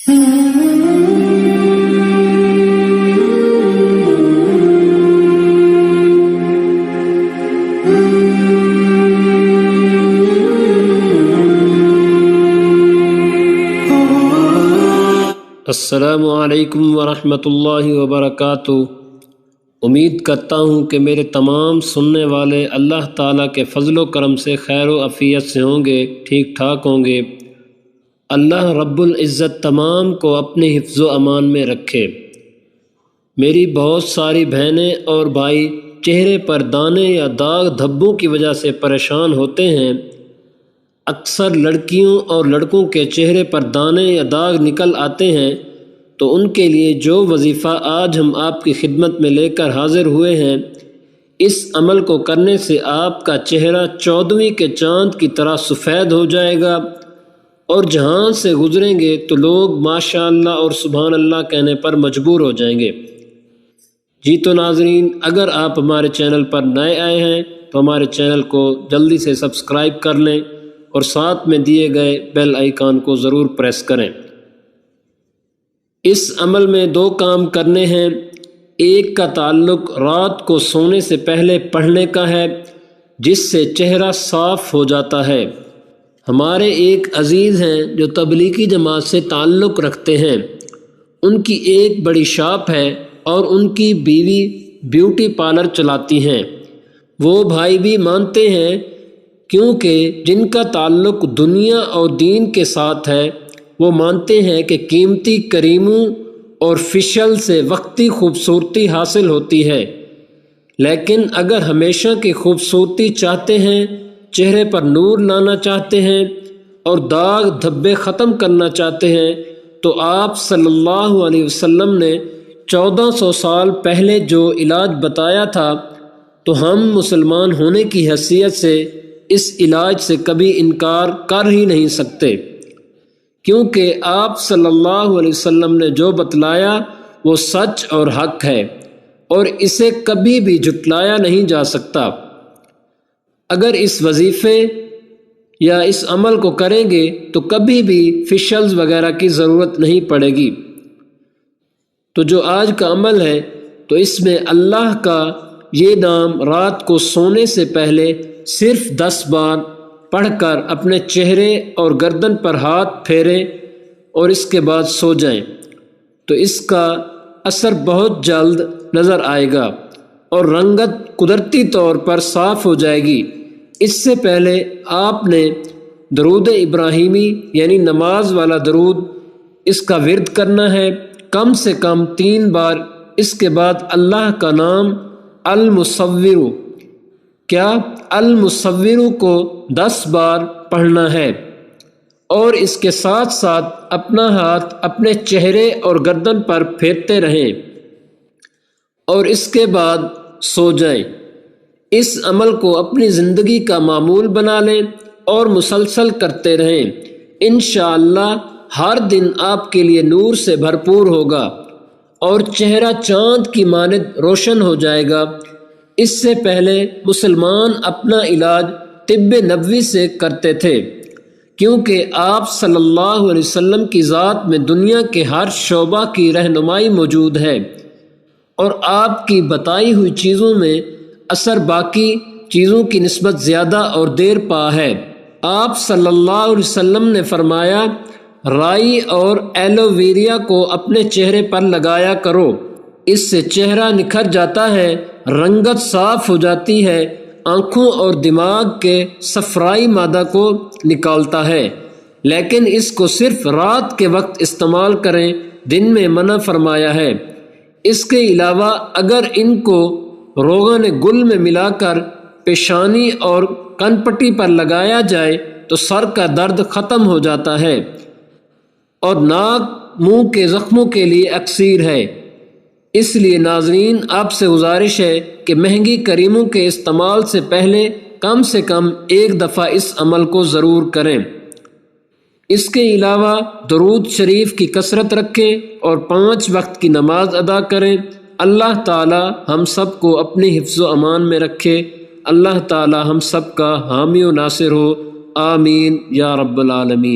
السلام علیکم ورحمۃ اللہ وبرکاتہ۔ امید کرتا ہوں کہ میرے تمام سننے والے اللہ تعالیٰ کے فضل و کرم سے خیر و عافیت سے ہوں گے، ٹھیک ٹھاک ہوں گے۔ اللہ رب العزت تمام کو اپنے حفظ و امان میں رکھے۔ میری بہت ساری بہنیں اور بھائی چہرے پر دانے یا داغ دھبوں کی وجہ سے پریشان ہوتے ہیں۔ اکثر لڑکیوں اور لڑکوں کے چہرے پر دانے یا داغ نکل آتے ہیں، تو ان کے لیے جو وظیفہ آج ہم آپ کی خدمت میں لے کر حاضر ہوئے ہیں، اس عمل کو کرنے سے آپ کا چہرہ 14ویں کے چاند کی طرح سفید ہو جائے گا، اور جہاں سے گزریں گے تو لوگ ماشاء اللہ اور سبحان اللہ کہنے پر مجبور ہو جائیں گے۔ جی تو ناظرین، اگر آپ ہمارے چینل پر نئے آئے ہیں تو ہمارے چینل کو جلدی سے سبسکرائب کر لیں اور ساتھ میں دیے گئے بیل آئیکن کو ضرور پریس کریں۔ اس عمل میں 2 کام کرنے ہیں۔ ایک کا تعلق رات کو سونے سے پہلے پڑھنے کا ہے، جس سے چہرہ صاف ہو جاتا ہے۔ ہمارے ایک عزیز ہیں جو تبلیغی جماعت سے تعلق رکھتے ہیں، ان کی ایک بڑی شاپ ہے اور ان کی بیوی بیوٹی پارلر چلاتی ہیں۔ وہ بھائی بھی مانتے ہیں، کیونکہ جن کا تعلق دنیا اور دین کے ساتھ ہے، وہ مانتے ہیں کہ قیمتی کریموں اور فیشل سے وقتی خوبصورتی حاصل ہوتی ہے، لیکن اگر ہمیشہ کی خوبصورتی چاہتے ہیں، چہرے پر نور لانا چاہتے ہیں اور داغ دھبے ختم کرنا چاہتے ہیں، تو آپ صلی اللہ علیہ وسلم نے 1400 سال پہلے جو علاج بتایا تھا، تو ہم مسلمان ہونے کی حیثیت سے اس علاج سے کبھی انکار کر ہی نہیں سکتے، کیونکہ آپ صلی اللہ علیہ وسلم نے جو بتلایا وہ سچ اور حق ہے، اور اسے کبھی بھی جھٹلایا نہیں جا سکتا۔ اگر اس وظیفے یا اس عمل کو کریں گے تو کبھی بھی فیشلز وغیرہ کی ضرورت نہیں پڑے گی۔ تو جو آج کا عمل ہے، تو اس میں اللہ کا یہ نام رات کو سونے سے پہلے صرف 10 بار پڑھ کر اپنے چہرے اور گردن پر ہاتھ پھیریں اور اس کے بعد سو جائیں، تو اس کا اثر بہت جلد نظر آئے گا اور رنگت قدرتی طور پر صاف ہو جائے گی۔ اس سے پہلے آپ نے درود ابراہیمی یعنی نماز والا درود، اس کا ورد کرنا ہے کم سے کم 3 بار۔ اس کے بعد اللہ کا نام المصور، کیا المصور کو 10 بار پڑھنا ہے، اور اس کے ساتھ ساتھ اپنا ہاتھ اپنے چہرے اور گردن پر پھیرتے رہیں اور اس کے بعد سو جائیں۔ اس عمل کو اپنی زندگی کا معمول بنا لیں اور مسلسل کرتے رہیں۔ انشاءاللہ ہر دن آپ کے لیے نور سے بھرپور ہوگا اور چہرہ چاند کی مانند روشن ہو جائے گا۔ اس سے پہلے مسلمان اپنا علاج طب نبوی سے کرتے تھے، کیونکہ آپ صلی اللہ علیہ وسلم کی ذات میں دنیا کے ہر شعبہ کی رہنمائی موجود ہے، اور آپ کی بتائی ہوئی چیزوں میں اثر باقی چیزوں کی نسبت زیادہ اور دیر پا ہے۔ آپ صلی اللہ علیہ وسلم نے فرمایا، رائی اور ایلو ویرا کو اپنے چہرے پر لگایا کرو، اس سے چہرہ نکھر جاتا ہے، رنگت صاف ہو جاتی ہے، آنکھوں اور دماغ کے صفرائی مادہ کو نکالتا ہے، لیکن اس کو صرف رات کے وقت استعمال کریں، دن میں منع فرمایا ہے۔ اس کے علاوہ اگر ان کو روغن گل میں ملا کر پیشانی اور کن پٹی پر لگایا جائے تو سر کا درد ختم ہو جاتا ہے، اور ناک منہ کے زخموں کے لیے اکسیر ہے۔ اس لیے ناظرین، آپ سے گزارش ہے کہ مہنگی کریموں کے استعمال سے پہلے کم سے کم 1 دفعہ اس عمل کو ضرور کریں۔ اس کے علاوہ درود شریف کی کثرت رکھیں اور 5 وقت کی نماز ادا کریں۔ اللہ تعالی ہم سب کو اپنی حفظ و امان میں رکھے۔ اللہ تعالی ہم سب کا حامی و ناصر ہو، آمین یا رب العالمین۔